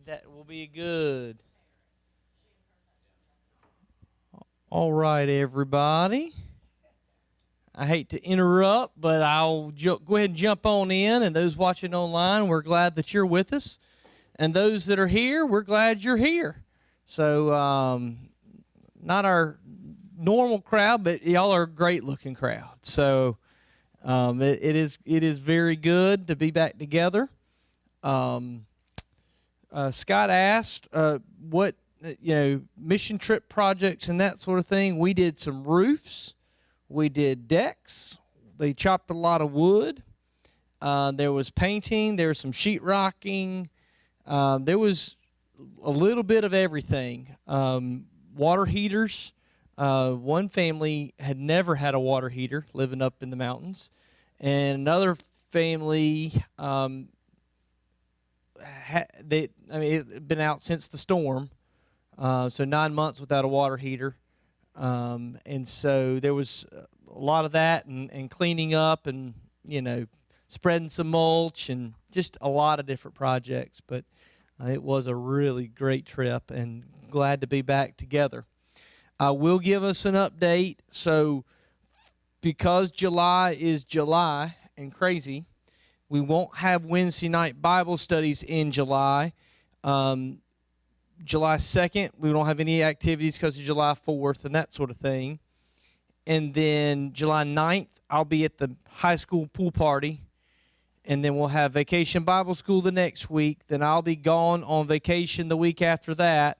That will be good. All right, everybody. I hate to interrupt, but I'll go ahead and jump on in. And those watching online, we're glad that you're with us. And those that are here, we're glad you're here. So, not our normal crowd, but y'all are a great-looking crowd. So, it is very good to be back together. Scott asked what mission trip projects and that sort of thing. We did some roofs. We did decks. They chopped a lot of wood. There was painting. There was some sheetrocking. There was a little bit of everything. Water heaters. One family had never had a water heater living up in the mountains. And another family, it had been out since the storm. So 9 months without a water heater. And so there was a lot of that and cleaning up and, spreading some mulch and just a lot of different projects. But it was a really great trip and glad to be back together. Will give us an update. So because July is July and crazy, we won't have Wednesday night Bible studies in July. July 2nd, we don't have any activities because of July 4th and that sort of thing. And then July 9th, I'll be at the high school pool party. And then we'll have Vacation Bible School the next week. Then I'll be gone on vacation the week after that.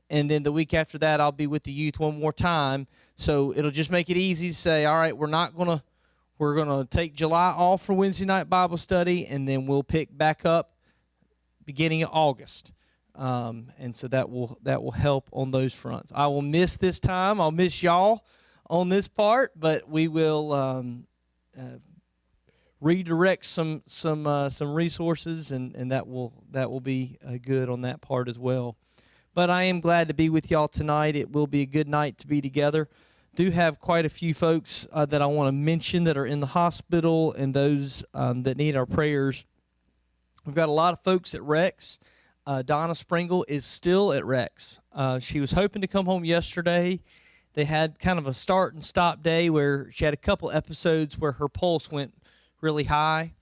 And then the week after that, I'll be with the youth one more time. So it'll just make it easy to say, all right, we're going to take July off for Wednesday night Bible study, and then we'll pick back up beginning of August. And so that will help on those fronts. I will miss this time. I'll miss y'all on this part, but we will redirect some resources, and that will be good on that part as well. But I am glad to be with y'all tonight. It will be a good night to be together. Do have quite a few folks that I want to mention that are in the hospital and those that need our prayers. We've got a lot of folks at Rex. Donna Springle is still at Rex. She was hoping to come home yesterday. They had kind of a start and stop day where she had a couple episodes where her pulse went really high.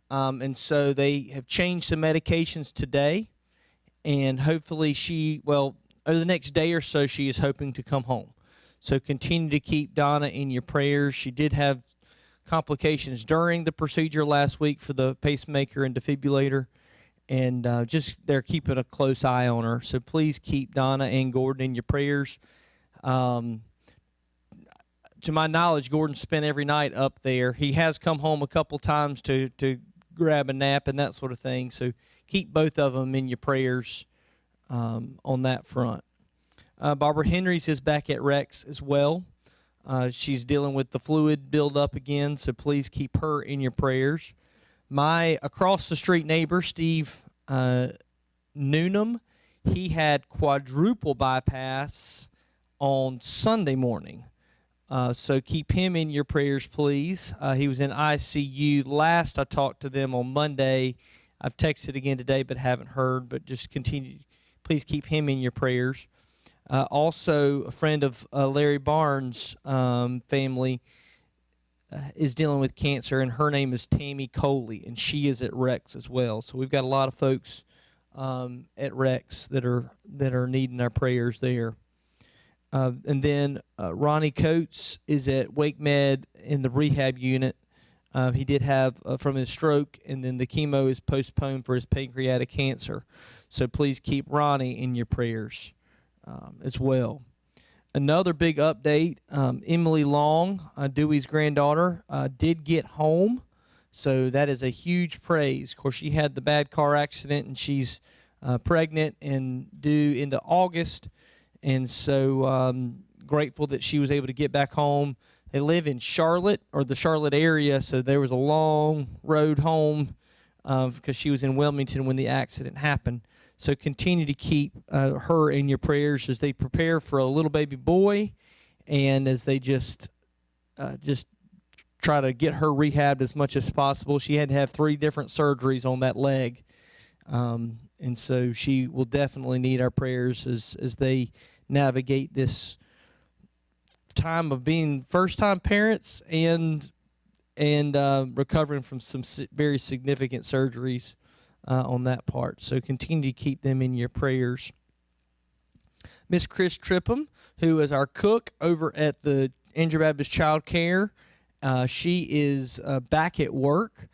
And so they have changed some medications today. And hopefully over the next day or so, she is hoping to come home. So continue to keep Donna in your prayers. She did have complications during the procedure last week for the pacemaker and defibrillator. And they're keeping a close eye on her. So please keep Donna and Gordon in your prayers. To my knowledge, Gordon spent every night up there. He has come home a couple times to grab a nap and that sort of thing. So keep both of them in your prayers on that front. Barbara Henrys is back at Rex as well. She's dealing with the fluid buildup again, so please keep her in your prayers. My across-the-street neighbor, Steve Noonan, he had quadruple bypass on Sunday morning. So keep him in your prayers, please. He was in ICU. Last I talked to them on Monday. I've texted again today but haven't heard, but just continue. Please keep him in your prayers. Also, a friend of Larry Barnes' family is dealing with cancer, and her name is Tammy Coley, and she is at Rex as well. So we've got a lot of folks at Rex that are needing our prayers there. And then Ronnie Coates is at Wake Med in the rehab unit. He did have from his stroke, and then the chemo is postponed for his pancreatic cancer. So please keep Ronnie in your prayers as well. Another big update, Emily Long, Dewey's granddaughter, did get home. So that is a huge praise. Of course, she had the bad car accident, and she's pregnant and due into August. And so grateful that she was able to get back home. They live in Charlotte, or the Charlotte area, so there was a long road home because she was in Wilmington when the accident happened. So continue to keep her in your prayers as they prepare for a little baby boy, and as they just try to get her rehabbed as much as possible. She had to have 3 different surgeries on that leg, and so she will definitely need our prayers as they navigate this time of being first-time parents and recovering from some very significant surgeries on that part. So continue to keep them in your prayers. Miss Chris Tripham, who is our cook over at the Andrew Baptist Child Care, she is back at work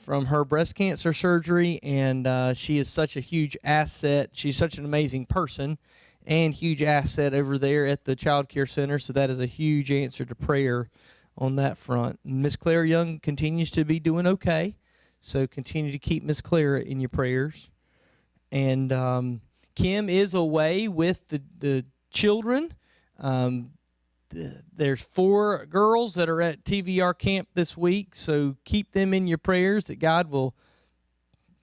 from her breast cancer surgery, and she is such a huge asset. She's such an amazing person and huge asset over there at the Child Care Center, so that is a huge answer to prayer on that front. Miss Claire Young continues to be doing okay, so continue to keep Miss Claire in your prayers. And Kim is away with the children. There's 4 girls that are at TVR camp this week, so keep them in your prayers that God will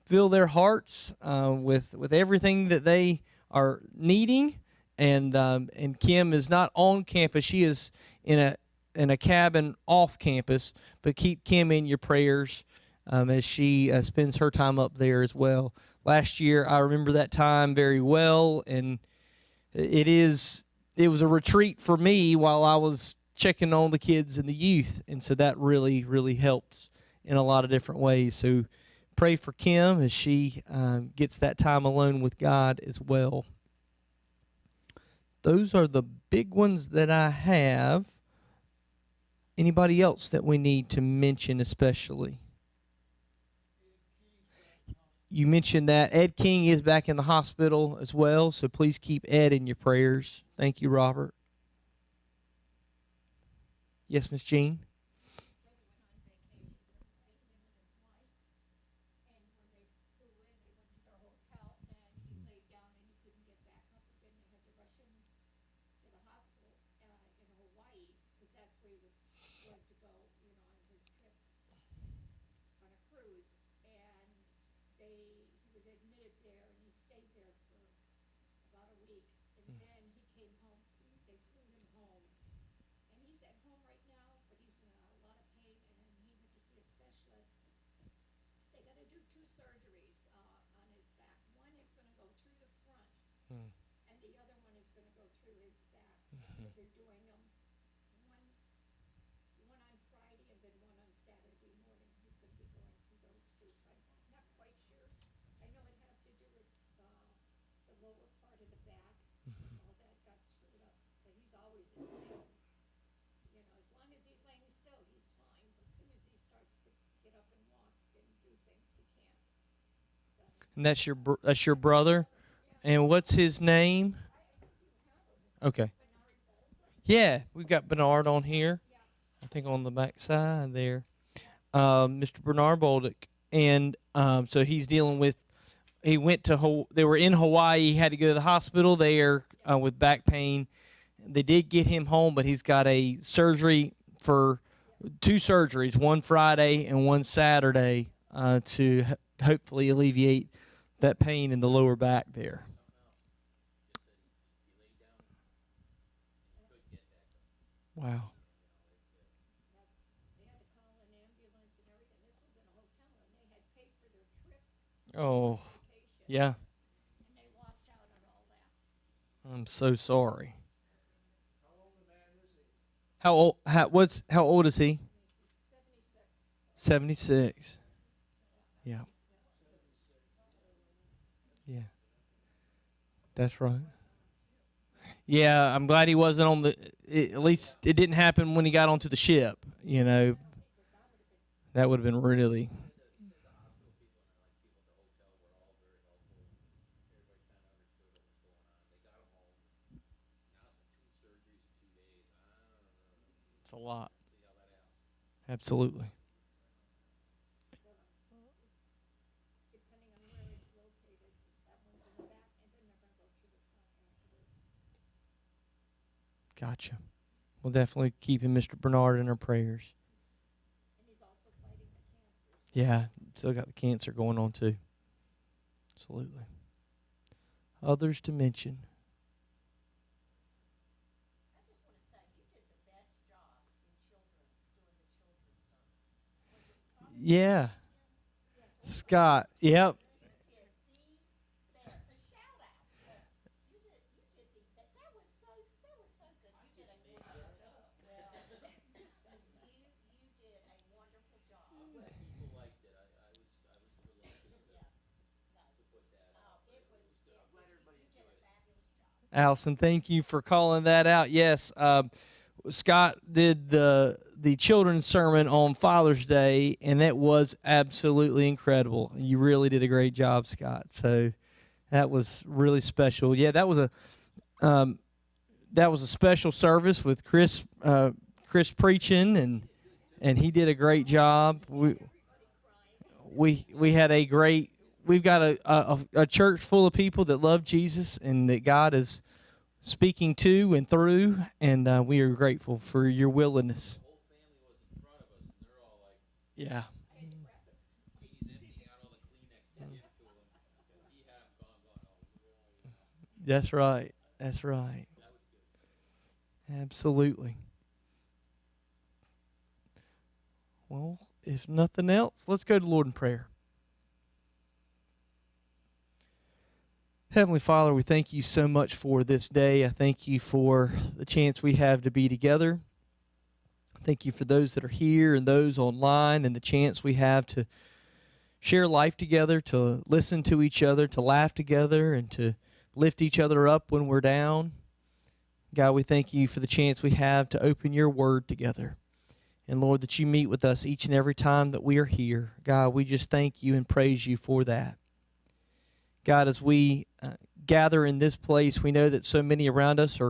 fill their hearts with everything that they are needing. And Kim is not on campus; she is in a cabin off campus. But keep Kim in your prayers as she spends her time up there as well. Last year, I remember that time very well, and it was a retreat for me while I was checking on the kids and the youth, and so that really, really helps in a lot of different ways. So pray for Kim as she gets that time alone with God as well. Those are the big ones that I have. Anybody else that we need to mention especially? You mentioned that Ed King is back in the hospital as well, so please keep Ed in your prayers. Thank you, Robert. Yes, Miss Jean? And that's your brother? And what's his name? Okay. Yeah, we've got Bernard on here. I think on the back side there. Mr. Bernard Bolduc. And so he's dealing with, they were in Hawaii. He had to go to the hospital there with back pain. They did get him home, but he's got a surgery for 2 surgeries, one Friday and one Saturday, to hopefully alleviate that pain in the lower back there. Wow. Oh, yeah. I'm so sorry. How old is he? 76. Yeah. Yeah. That's right. Yeah, I'm glad he wasn't on at least it didn't happen when he got onto the ship, you know. That would have been really. It's a lot. Absolutely. Gotcha. We'll definitely keep him, Mr. Bernard, in our prayers. Yeah, still got the cancer going on too. Absolutely. Others to mention. Yeah. Scott. Yep. Allison, thank you for calling that out. Yes, Scott did the children's sermon on Father's Day, and it was absolutely incredible. You really did a great job, Scott. So that was really special. Yeah, um, that was a special service with Chris preaching, and he did a great job. We had a great. We've got a church full of people that love Jesus and that God is speaking to and through, and we are grateful for your willingness. Yeah. That's right. That's right. Absolutely. Well, if nothing else, let's go to the Lord in prayer. Heavenly Father, we thank you so much for this day. I thank you for the chance we have to be together. Thank you for those that are here and those online and the chance we have to share life together, to listen to each other, to laugh together, and to lift each other up when we're down. God, we thank you for the chance we have to open your word together. And Lord, that you meet with us each and every time that we are here. God, we just thank you and praise you for that. God, as we gather in this place, we know that so many around us are